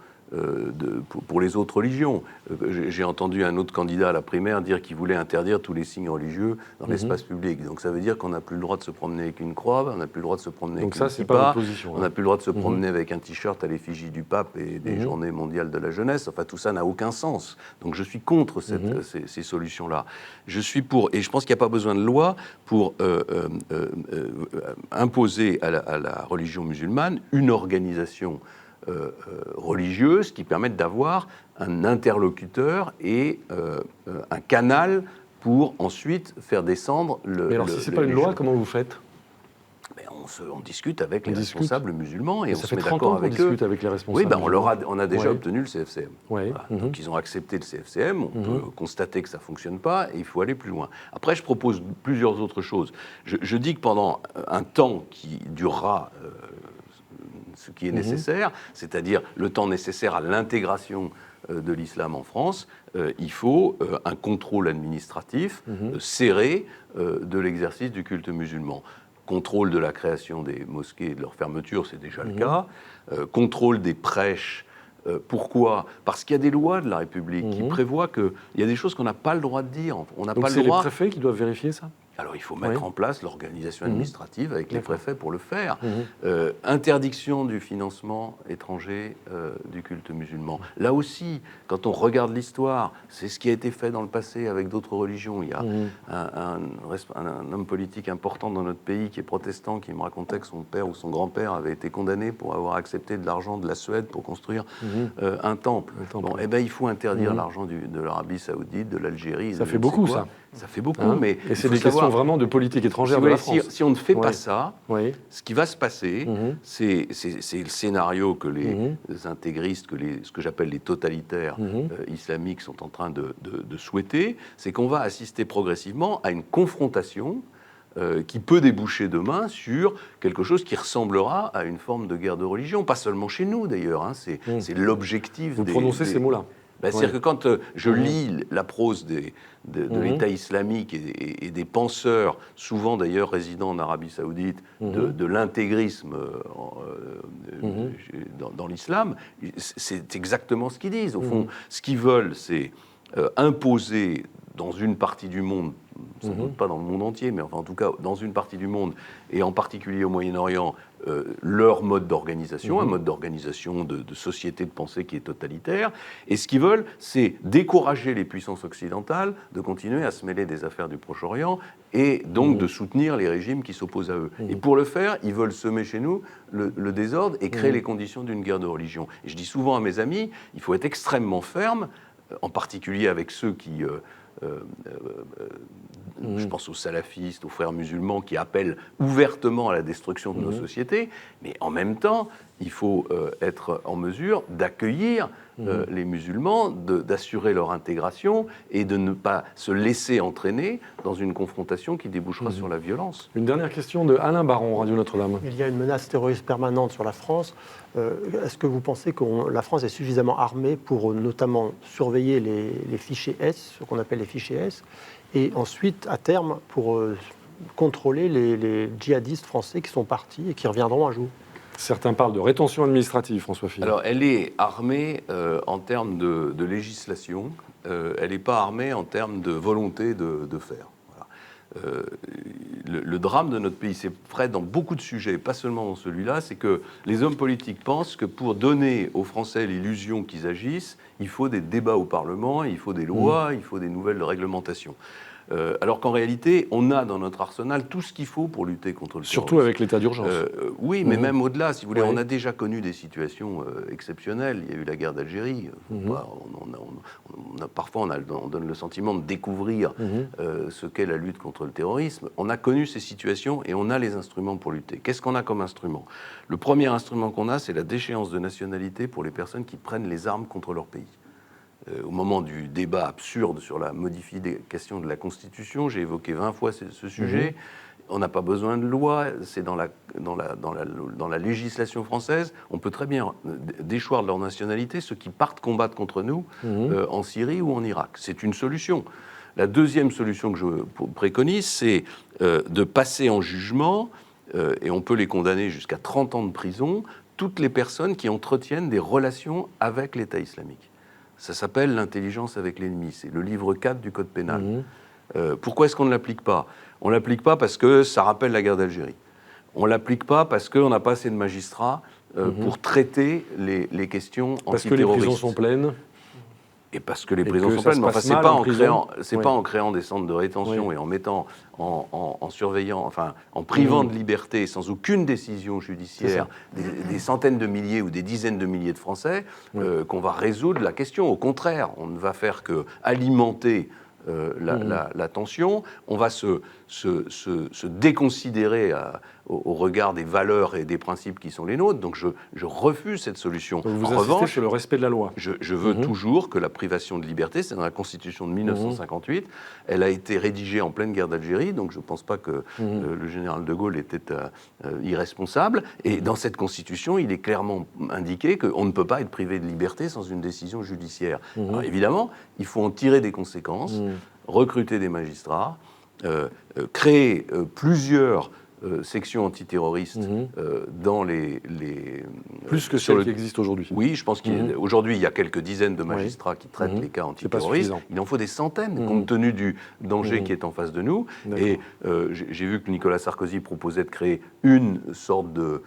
pour les autres religions. J'ai entendu un autre candidat à la primaire dire qu'il voulait interdire tous les signes religieux dans l'espace public. Donc ça veut dire qu'on n'a plus le droit de se promener avec une croix, on n'a plus le droit de se promener avec une kippa, on n'a plus le droit de se promener avec un t-shirt à l'effigie du pape et des journées mondiales de la jeunesse. Enfin, tout ça n'a aucun sens. Donc je suis contre ces solutions-là. Je suis pour, et je pense qu'il n'y a pas besoin de loi pour imposer à la religion musulmane une organisation religieuse qui permettent d'avoir un interlocuteur et un canal pour ensuite faire descendre le... Mais alors, si ce n'est pas une loi, comment vous faites ? On discute avec les responsables musulmans et on se met d'accord avec eux. Ça fait 30 ans qu'on discute avec les responsables. Oui, on a déjà obtenu le CFCM. Ouais. Voilà. Donc ils ont accepté le CFCM, on peut constater que ça ne fonctionne pas et il faut aller plus loin. Après, je propose plusieurs autres choses. Je dis que pendant un temps qui durera... ce qui est nécessaire, c'est-à-dire le temps nécessaire à l'intégration de l'islam en France, il faut un contrôle administratif serré de l'exercice du culte musulman. Contrôle de la création des mosquées et de leur fermeture, c'est déjà le cas. Contrôle des prêches. Pourquoi ? Parce qu'il y a des lois de la République qui prévoient qu'il y a des choses qu'on n'a pas le droit de dire. On n'a pas le droit. C'est les préfets qui doivent vérifier ça ? Alors il faut mettre en place l'organisation administrative avec les préfets pour le faire. Interdiction du financement étranger du culte musulman. Là aussi, quand on regarde l'histoire, c'est ce qui a été fait dans le passé avec d'autres religions. Il y a un homme politique important dans notre pays qui est protestant, qui me racontait que son père ou son grand-père avait été condamné pour avoir accepté de l'argent de la Suède pour construire un temple. Bon, eh ben, il faut interdire l'argent de l'Arabie Saoudite, de l'Algérie. Ça fait beaucoup, ça. Ça fait beaucoup, mais et c'est des questions vraiment de politique étrangère de la France. Si on ne fait pas ça, ce qui va se passer, c'est le scénario que les intégristes, ce que j'appelle les totalitaires islamiques sont en train de souhaiter, c'est qu'on va assister progressivement à une confrontation qui peut déboucher demain sur quelque chose qui ressemblera à une forme de guerre de religion, pas seulement chez nous d'ailleurs, c'est l'objectif. Vous prononcez ces mots-là. C'est-à-dire que quand je lis la prose de l'État islamique et des penseurs, souvent d'ailleurs résidant en Arabie Saoudite, de l'intégrisme dans l'islam, c'est exactement ce qu'ils disent. Au fond, ce qu'ils veulent, c'est imposer dans une partie du monde, sans doute pas dans le monde entier, mais enfin, en tout cas dans une partie du monde, et en particulier au Moyen-Orient, leur mode d'organisation, un mode d'organisation de société de pensée qui est totalitaire. Et ce qu'ils veulent, c'est décourager les puissances occidentales de continuer à se mêler des affaires du Proche-Orient et donc de soutenir les régimes qui s'opposent à eux. Et pour le faire, ils veulent semer chez nous le désordre et créer les conditions d'une guerre de religion. Et je dis souvent à mes amis, il faut être extrêmement ferme, en particulier avec ceux qui... je pense aux salafistes, aux frères musulmans qui appellent ouvertement à la destruction de nos sociétés, mais en même temps, il faut être en mesure d'accueillir les musulmans, d'assurer leur intégration et de ne pas se laisser entraîner dans une confrontation qui débouchera sur la violence. Une dernière question de Alain Baron, Radio Notre-Dame. Il y a une menace terroriste permanente sur la France. Est-ce que vous pensez que la France est suffisamment armée pour notamment surveiller les fichiers S, ce qu'on appelle les fichiers S, et ensuite, à terme, pour contrôler les djihadistes français qui sont partis et qui reviendront un jour ? Certains parlent de rétention administrative, François Fillon. Alors, elle est armée en termes de législation, elle n'est pas armée en termes de volonté de faire. Voilà. Le drame de notre pays, c'est vrai dans beaucoup de sujets, pas seulement dans celui-là, c'est que les hommes politiques pensent que pour donner aux Français l'illusion qu'ils agissent, il faut des débats au Parlement, il faut des lois, il faut des nouvelles réglementations. Alors qu'en réalité, on a dans notre arsenal tout ce qu'il faut pour lutter contre le terrorisme. Surtout avec l'état d'urgence. Oui, mais même au-delà, si vous voulez, on a déjà connu des situations exceptionnelles. Il y a eu la guerre d'Algérie. Parfois, on donne le sentiment de découvrir ce qu'est la lutte contre le terrorisme. On a connu ces situations et on a les instruments pour lutter. Qu'est-ce qu'on a comme instrument ? Le premier instrument qu'on a, c'est la déchéance de nationalité pour les personnes qui prennent les armes contre leur pays. Au moment du débat absurde sur la modification de la Constitution, j'ai évoqué 20 fois ce sujet. On n'a pas besoin de loi, c'est dans la législation française. On peut très bien déchoir de leur nationalité ceux qui partent combattre contre nous en Syrie ou en Irak. C'est une solution. La deuxième solution que je préconise, c'est de passer en jugement, et on peut les condamner jusqu'à 30 ans de prison, toutes les personnes qui entretiennent des relations avec l'État islamique. Ça s'appelle l'intelligence avec l'ennemi. C'est le livre 4 du Code pénal. Pourquoi est-ce qu'on ne l'applique pas ? On ne l'applique pas parce que ça rappelle la guerre d'Algérie. On ne l'applique pas parce qu'on n'a pas assez de magistrats pour traiter les questions antiterroristes. Parce que les prisons sont pleines. Et parce que les prisons sont pleines. Mais enfin, c'est pas en créant des centres de rétention et en mettant, en surveillant, enfin, en privant de liberté sans aucune décision judiciaire des centaines de milliers ou des dizaines de milliers de Français qu'on va résoudre la question. Au contraire, on ne va faire que alimenter la tension. On va se déconsidérer au regard des valeurs et des principes qui sont les nôtres. Donc je refuse cette solution. Donc vous en insistez revanche, sur le respect de la loi. je veux toujours que la privation de liberté, c'est dans la Constitution de 1958, elle a été rédigée en pleine guerre d'Algérie, donc je ne pense pas que le général de Gaulle était irresponsable. Et dans cette Constitution, il est clairement indiqué qu'on ne peut pas être privé de liberté sans une décision judiciaire. Alors, évidemment, il faut en tirer des conséquences, recruter des magistrats, créer plusieurs sections antiterroristes dans les Plus que celles qui existent aujourd'hui. Oui, je pense qu'aujourd'hui, il y a quelques dizaines de magistrats qui traitent les cas antiterroristes. Il en faut des centaines, compte tenu du danger qui est en face de nous. Et j'ai vu que Nicolas Sarkozy proposait de créer une sorte de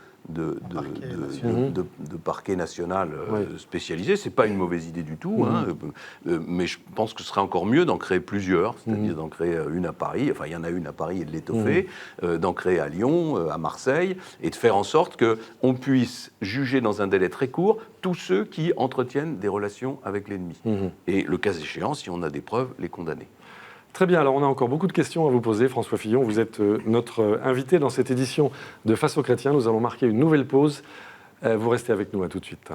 parquet national spécialisé. C'est pas une mauvaise idée du tout, mais je pense que ce serait encore mieux d'en créer plusieurs, c'est-à-dire d'en créer une à Paris, enfin il y en a une à Paris et de l'étoffer, d'en créer à Lyon, à Marseille, et de faire en sorte qu'on puisse juger dans un délai très court tous ceux qui entretiennent des relations avec l'ennemi. Et le cas échéant, si on a des preuves, les condamner. Très bien, alors on a encore beaucoup de questions à vous poser. François Fillon, vous êtes notre invité dans cette édition de Face aux chrétiens. Nous allons marquer une nouvelle pause. Vous restez avec nous, à tout de suite.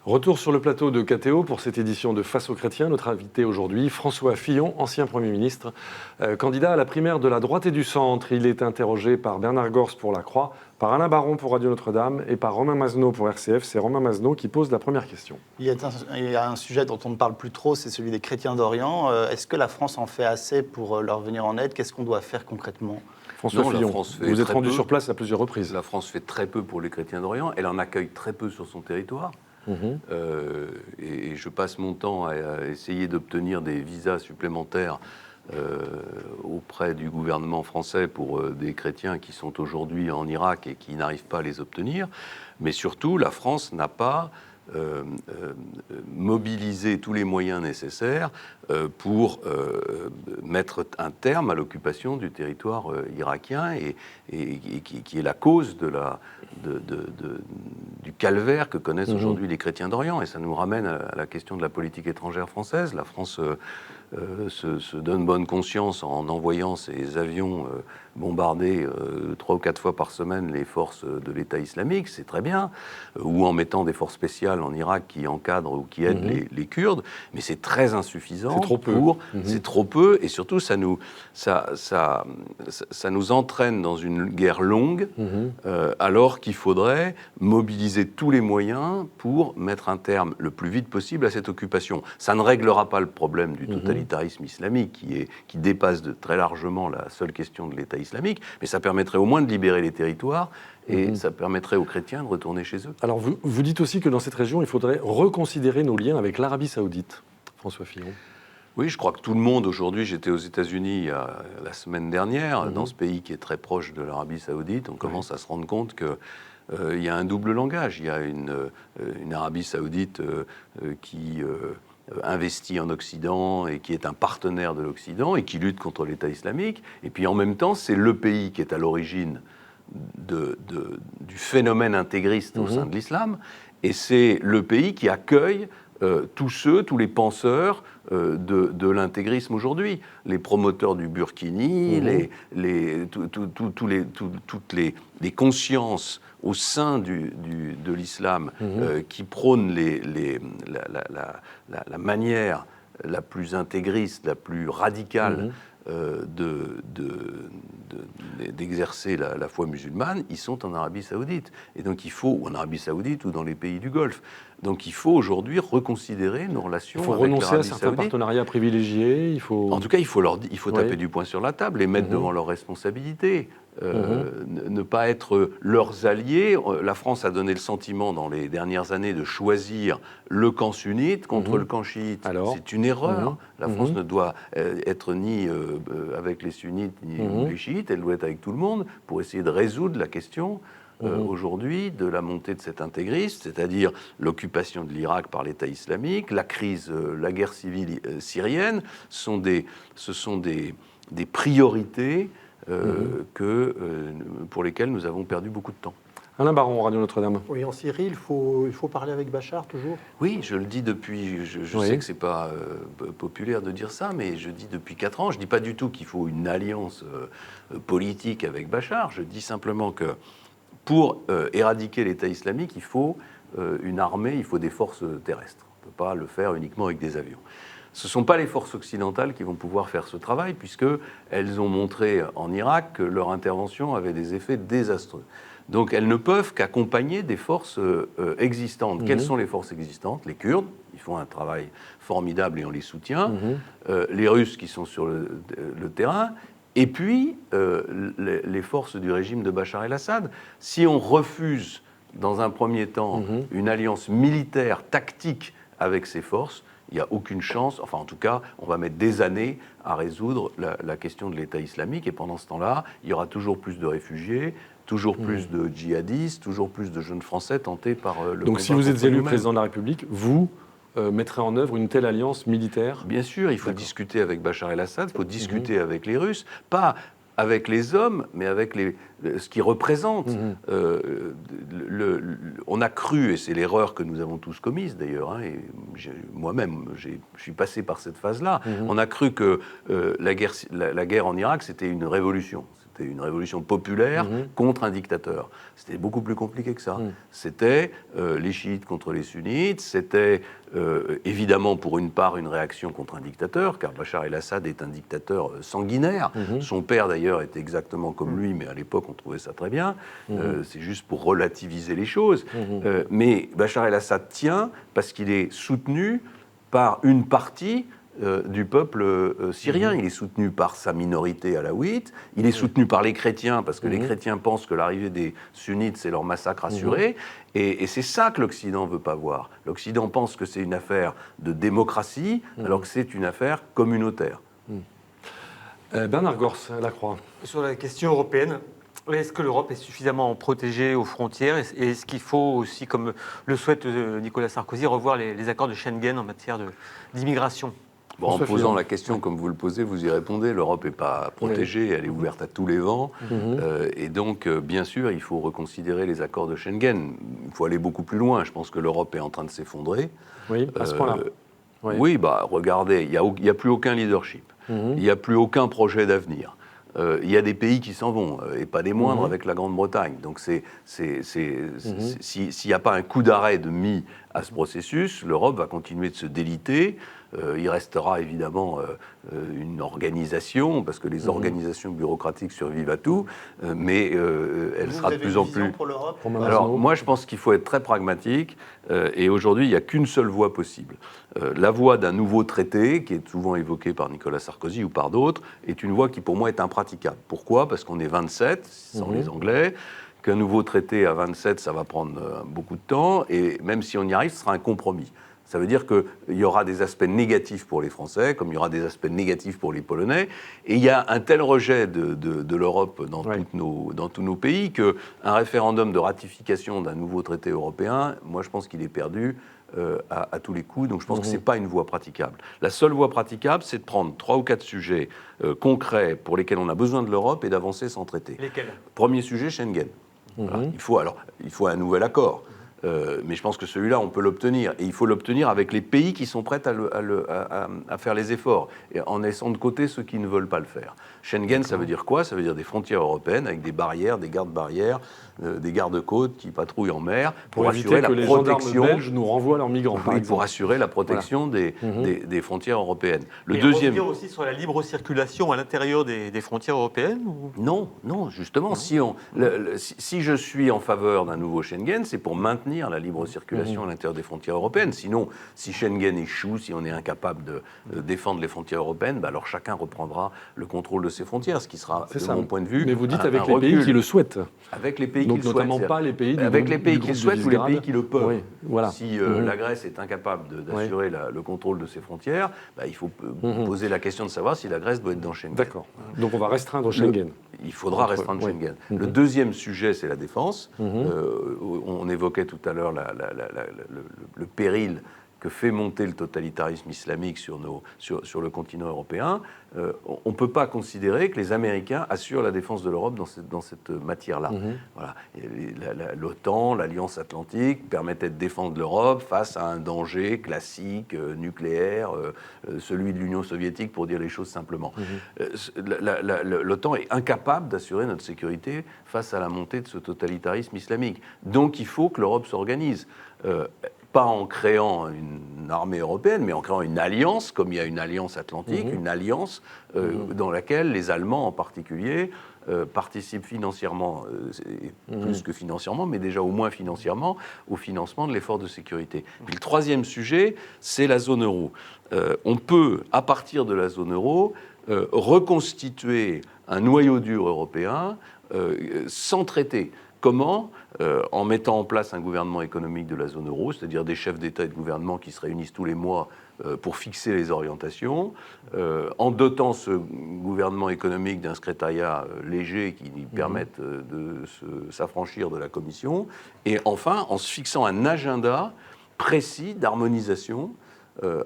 Retour sur le plateau de KTO pour cette édition de Face aux chrétiens. Notre invité aujourd'hui, François Fillon, ancien Premier ministre, candidat à la primaire de la droite et du centre. Il est interrogé par Bernard Gors pour La Croix, par Alain Baron pour Radio Notre-Dame et par Romain Mazenot pour RCF. C'est Romain Mazenot qui pose la première question. Il y a un sujet dont on ne parle plus trop, c'est celui des chrétiens d'Orient. Est-ce que la France en fait assez pour leur venir en aide? Qu'est-ce qu'on doit faire concrètement? François Fillon, vous êtes rendu sur place à plusieurs reprises. La France fait très peu pour les chrétiens d'Orient. Elle en accueille très peu sur son territoire. Et je passe mon temps à essayer d'obtenir des visas supplémentaires auprès du gouvernement français pour des chrétiens qui sont aujourd'hui en Irak et qui n'arrivent pas à les obtenir. Mais surtout, la France n'a pas mobiliser tous les moyens nécessaires pour mettre un terme à l'occupation du territoire irakien et qui est la cause du calvaire que connaissent aujourd'hui les chrétiens d'Orient. Et ça nous ramène à la question de la politique étrangère française. La France se donne bonne conscience en envoyant ses avions bombarder 3 ou 4 fois par semaine les forces de l'État islamique, c'est très bien, ou en mettant des forces spéciales en Irak qui encadrent ou qui aident les Kurdes, mais c'est très insuffisant. C'est trop peu. C'est trop peu, et surtout ça nous entraîne dans une guerre longue, alors qu'il faudrait mobiliser tous les moyens pour mettre un terme le plus vite possible à cette occupation. Ça ne réglera pas le problème du totalitarisme islamique qui dépasse très largement la seule question de l'État islamique, mais ça permettrait au moins de libérer les territoires et ça permettrait aux chrétiens de retourner chez eux. Alors vous dites aussi que dans cette région, il faudrait reconsidérer nos liens avec l'Arabie Saoudite, François Fillon. Oui, je crois que tout le monde aujourd'hui, j'étais aux États-Unis la semaine dernière, dans ce pays qui est très proche de l'Arabie Saoudite, on commence à se rendre compte que il y a un double langage. Il y a une Arabie Saoudite qui investit en Occident et qui est un partenaire de l'Occident et qui lutte contre l'État islamique. Et puis en même temps, c'est le pays qui est à l'origine du phénomène intégriste au sein de l'islam. Et c'est le pays qui accueille tous les penseurs de l'intégrisme aujourd'hui, les promoteurs du burkini, toutes les consciences au sein de l'islam qui prônent la manière la plus intégriste, la plus radicale d'exercer la foi musulmane, ils sont en Arabie Saoudite. Et donc ou en Arabie Saoudite ou dans les pays du Golfe. Donc il faut aujourd'hui reconsidérer nos relations avec l'Arabie Saoudite. Il faut renoncer à certains partenariats privilégiés. En tout cas, il faut taper du poing sur la table et mettre devant leurs responsabilités. Ne pas être leurs alliés. La France a donné le sentiment dans les dernières années de choisir le camp sunnite contre le camp chiite. C'est une erreur. La France ne doit être ni avec les sunnites ni les chiites, elle doit être avec tout le monde pour essayer de résoudre la question aujourd'hui de la montée de cet intégrisme, c'est-à-dire l'occupation de l'Irak par l'État islamique, la crise, la guerre civile syrienne, ce sont des priorités pour lesquelles nous avons perdu beaucoup de temps. Alain Baron, Radio Notre-Dame. Oui, en Syrie, il faut parler avec Bachar toujours. Oui, je le dis depuis, je Oui. sais que ce n'est pas populaire de dire ça, mais je dis depuis 4 ans, je ne dis pas du tout qu'il faut une alliance politique avec Bachar, je dis simplement que pour éradiquer l'État islamique, il faut une armée, il faut des forces terrestres. On ne peut pas le faire uniquement avec des avions. Ce ne sont pas les forces occidentales qui vont pouvoir faire ce travail, puisqu'elles ont montré en Irak que leur intervention avait des effets désastreux. Donc elles ne peuvent qu'accompagner des forces existantes. Quelles sont les forces existantes? Les Kurdes, ils font un travail formidable et on les soutient. Les Russes qui sont sur le terrain. Et puis les forces du régime de Bachar el-Assad. Si on refuse, dans un premier temps, une alliance militaire, tactique avec ces forces, il n'y a aucune chance, enfin en tout cas, on va mettre des années à résoudre la question de l'État islamique. Et pendant ce temps-là, il y aura toujours plus de réfugiés, toujours plus de djihadistes, toujours plus de jeunes Français tentés par le Donc combat si vous êtes contre élu nous-mêmes. président de la République, vous mettrez en œuvre une telle alliance militaire? Bien sûr, il faut D'accord. discuter avec Bachar el-Assad, il faut discuter avec les Russes, pas avec les hommes, mais avec ce qu'ils représentent. On a cru, et c'est l'erreur que nous avons tous commise d'ailleurs, hein, et moi-même, je suis passé par cette phase-là, on a cru que la guerre en Irak, c'était une révolution. C'était une révolution populaire contre un dictateur. C'était beaucoup plus compliqué que ça. C'était les chiites contre les sunnites, c'était évidemment pour une part une réaction contre un dictateur, car Bachar el-Assad est un dictateur sanguinaire. Son père d'ailleurs était exactement comme lui, mais à l'époque on trouvait ça très bien. C'est juste pour relativiser les choses. Mais Bachar el-Assad tient parce qu'il est soutenu par une partie du peuple syrien. Il est soutenu par sa minorité alaouite, il est soutenu par les chrétiens, parce que les chrétiens pensent que l'arrivée des sunnites, c'est leur massacre assuré, et c'est ça que l'Occident ne veut pas voir. L'Occident pense que c'est une affaire de démocratie, alors que c'est une affaire communautaire. Bernard Gors, Lacroix. Sur la question européenne, est-ce que l'Europe est suffisamment protégée aux frontières et est-ce qu'il faut aussi, comme le souhaite Nicolas Sarkozy, revoir les accords de Schengen en matière d'immigration? Bon, en François posant Fillon. la question comme vous le posez, vous y répondez. L'Europe n'est pas protégée, elle est ouverte à tous les vents. Et donc, bien sûr, il faut reconsidérer les accords de Schengen. Il faut aller beaucoup plus loin. Je pense que l'Europe est en train de s'effondrer. Oui, à ce point-là. Oui. Oui, regardez, il n'y a plus aucun leadership. Il n'y a plus aucun projet d'avenir. Il y a des pays qui s'en vont, et pas des moindres avec la Grande-Bretagne. Donc s'il n'y a pas un coup d'arrêt de mis à ce processus, l'Europe va continuer de se déliter. Il restera évidemment une organisation, parce que les organisations bureaucratiques survivent à tout, mais elle sera de plus en plus... Pour l'Europe Alors, moi, je pense qu'il faut être très pragmatique, et aujourd'hui, il n'y a qu'une seule voie possible. La voie d'un nouveau traité, qui est souvent évoqué par Nicolas Sarkozy ou par d'autres, est une voie qui, pour moi, est impraticable. Pourquoi? Parce qu'on est 27, sans les Anglais, qu'un nouveau traité à 27, ça va prendre beaucoup de temps, et même si on y arrive, ce sera un compromis. Ça veut dire qu'il y aura des aspects négatifs pour les Français, comme il y aura des aspects négatifs pour les Polonais. Et il y a un tel rejet de l'Europe dans tous nos pays qu'un référendum de ratification d'un nouveau traité européen, moi je pense qu'il est perdu à tous les coups. Donc je pense que ce n'est pas une voie praticable. La seule voie praticable, c'est de prendre 3 ou 4 sujets concrets pour lesquels on a besoin de l'Europe et d'avancer sans traité. Lesquels? Premier sujet, Schengen. Voilà. Il faut un nouvel accord. Mais je pense que celui-là, on peut l'obtenir. Et il faut l'obtenir avec les pays qui sont prêts à faire les efforts, et en laissant de côté ceux qui ne veulent pas le faire. Schengen, ça veut dire quoi? Ça veut dire des frontières européennes avec des barrières, des gardes-barrières, des gardes-côtes qui patrouillent en mer Pour assurer éviter la que les protection. gendarmes belges nous renvoient leurs migrants, par Oui, exemple. pour assurer la protection des frontières européennes. Le Et deuxième. revenir aussi sur la libre circulation à l'intérieur des frontières européennes ou... Non, justement, si je suis en faveur d'un nouveau Schengen, c'est pour maintenir la libre circulation à l'intérieur des frontières européennes. Sinon, si Schengen échoue, si on est incapable de défendre les frontières européennes, alors chacun reprendra le contrôle de ses frontières, ce qui sera, de mon point de vue, Mais vous dites un avec les recul. pays qui le souhaitent. Avec les pays Donc qui le notamment souhaitent. pas les pays du avec groupe- les pays du qui groupe le de souhaitent ou les Visegrad. pays qui le peuvent. Oui, voilà. Si la Grèce est incapable d'assurer le contrôle de ses frontières, il faut poser la question de savoir si la Grèce doit être dans Schengen. D'accord. Donc on va restreindre Schengen. Il faudra restreindre oui. Schengen. Le deuxième sujet, c'est la défense. On évoquait tout à l'heure le péril que fait monter le totalitarisme islamique sur le continent européen, on ne peut pas considérer que les Américains assurent la défense de l'Europe dans cette matière-là. Voilà. L'OTAN, l'Alliance Atlantique, permettait de défendre l'Europe face à un danger classique, nucléaire, celui de l'Union soviétique, pour dire les choses simplement. L'OTAN est incapable d'assurer notre sécurité face à la montée de ce totalitarisme islamique. Donc il faut que l'Europe s'organise. Pas en créant une armée européenne, mais en créant une alliance, comme il y a une alliance atlantique, une alliance dans laquelle les Allemands en particulier participent financièrement, plus que financièrement, mais déjà au moins financièrement, au financement de l'effort de sécurité. Puis le troisième sujet, c'est la zone euro. On peut, à partir de la zone euro, reconstituer un noyau dur européen sans traité. Comment ? En mettant en place un gouvernement économique de la zone euro, c'est-à-dire des chefs d'État et de gouvernement qui se réunissent tous les mois pour fixer les orientations, en dotant ce gouvernement économique d'un secrétariat léger qui permette de s'affranchir de la Commission, et enfin en se fixant un agenda précis d'harmonisation,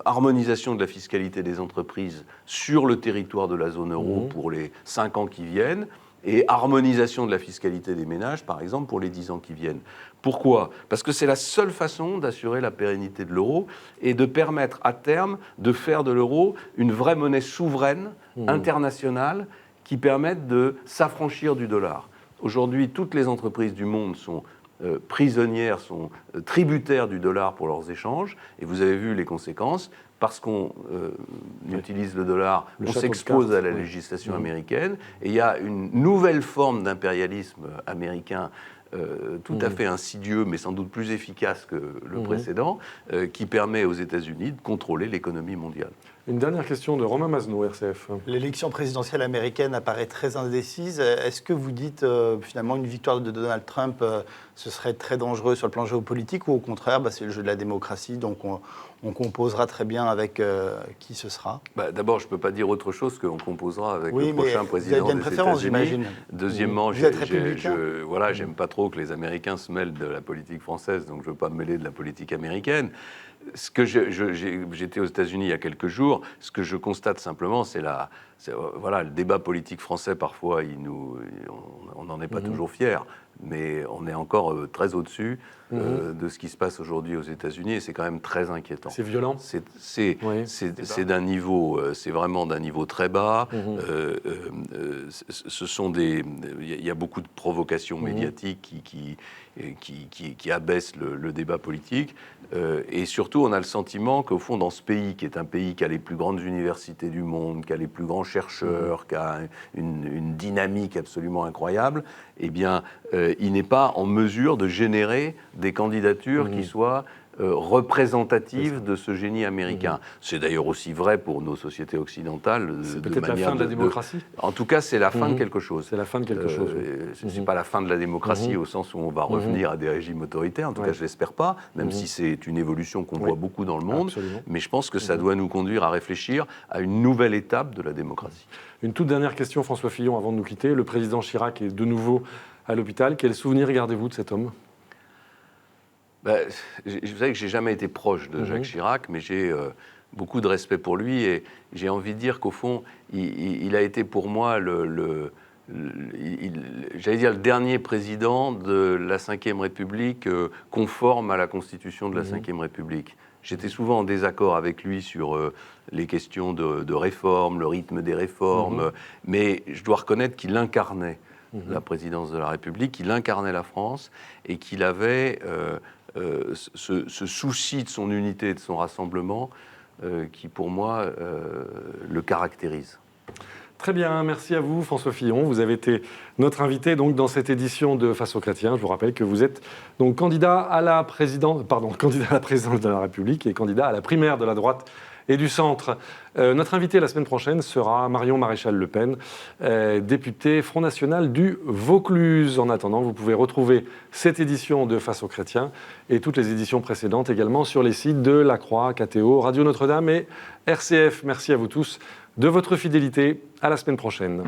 harmonisation de la fiscalité des entreprises sur le territoire de la zone euro pour les 5 ans qui viennent, et harmonisation de la fiscalité des ménages, par exemple, pour les 10 ans qui viennent. Pourquoi ? Parce que c'est la seule façon d'assurer la pérennité de l'euro et de permettre à terme de faire de l'euro une vraie monnaie souveraine, internationale, qui permette de s'affranchir du dollar. Aujourd'hui, toutes les entreprises du monde sont prisonnières, sont tributaires du dollar pour leurs échanges, et vous avez vu les conséquences. Parce qu'on utilise le dollar, on s'expose à la législation américaine, et il y a une nouvelle forme d'impérialisme américain tout à fait insidieux, mais sans doute plus efficace que le précédent, qui permet aux États-Unis de contrôler l'économie mondiale. Une dernière question de Romain Masneau, RCF. L'élection présidentielle américaine apparaît très indécise. Est-ce que vous dites finalement une victoire de Donald Trump, ce serait très dangereux sur le plan géopolitique, ou au contraire, c'est le jeu de la démocratie, donc on composera très bien avec qui ce sera? D'abord, je ne peux pas dire autre chose qu'on composera avec le oui, prochain président des préférence, États-Unis. Deuxièmement, j'aime pas trop que les Américains se mêlent de la politique française, donc je ne veux pas me mêler de la politique américaine. J'étais aux États-Unis il y a quelques jours. Ce que je constate simplement, c'est le débat politique français. Parfois, on n'en est pas toujours fier, mais on est encore très au-dessus de ce qui se passe aujourd'hui aux États-Unis, et c'est quand même très inquiétant. C'est violent. C'est d'un niveau, c'est vraiment d'un niveau très bas. Il y a beaucoup de provocations médiatiques qui abaissent le débat politique, et surtout on a le sentiment qu'au fond, dans ce pays, qui est un pays qui a les plus grandes universités du monde, qui a les plus grands chercheurs, qui a une dynamique absolument incroyable, eh bien il n'est pas en mesure de générer des candidatures qui soient représentative de ce génie américain. C'est d'ailleurs aussi vrai pour nos sociétés occidentales. C'est peut-être la fin de la démocratie. En tout cas, c'est la fin de quelque chose. C'est la fin de quelque chose. C'est pas la fin de la démocratie au sens où on va revenir à des régimes autoritaires. En tout cas, je l'espère pas, même si c'est une évolution qu'on voit beaucoup dans le monde. Absolument. Mais je pense que ça doit nous conduire à réfléchir à une nouvelle étape de la démocratie. Une toute dernière question, François Fillon, avant de nous quitter. Le président Chirac est de nouveau à l'hôpital. Quel souvenir gardez-vous de cet homme ? Vous savez que j'ai jamais été proche de Jacques Chirac, mais j'ai beaucoup de respect pour lui, et j'ai envie de dire qu'au fond, il a été pour moi j'allais dire le dernier président de la Ve République conforme à la Constitution de la Ve République. J'étais souvent en désaccord avec lui sur les questions de réforme, le rythme des réformes, mais je dois reconnaître qu'il incarnait la présidence de la République, qu'il incarnait la France, et qu'il avait ce souci de son unité et de son rassemblement qui, pour moi, le caractérise. Très bien, merci à vous François Fillon. Vous avez été notre invité donc dans cette édition de Face aux Chrétiens. Je vous rappelle que vous êtes donc candidat à la présidence de la République et candidat à la primaire de la droite et du centre. Notre invité la semaine prochaine sera Marion Maréchal-Le Pen, députée Front National du Vaucluse. En attendant, vous pouvez retrouver cette édition de Face aux Chrétiens et toutes les éditions précédentes également sur les sites de La Croix, KTO, Radio Notre-Dame et RCF. Merci à vous tous de votre fidélité. À la semaine prochaine.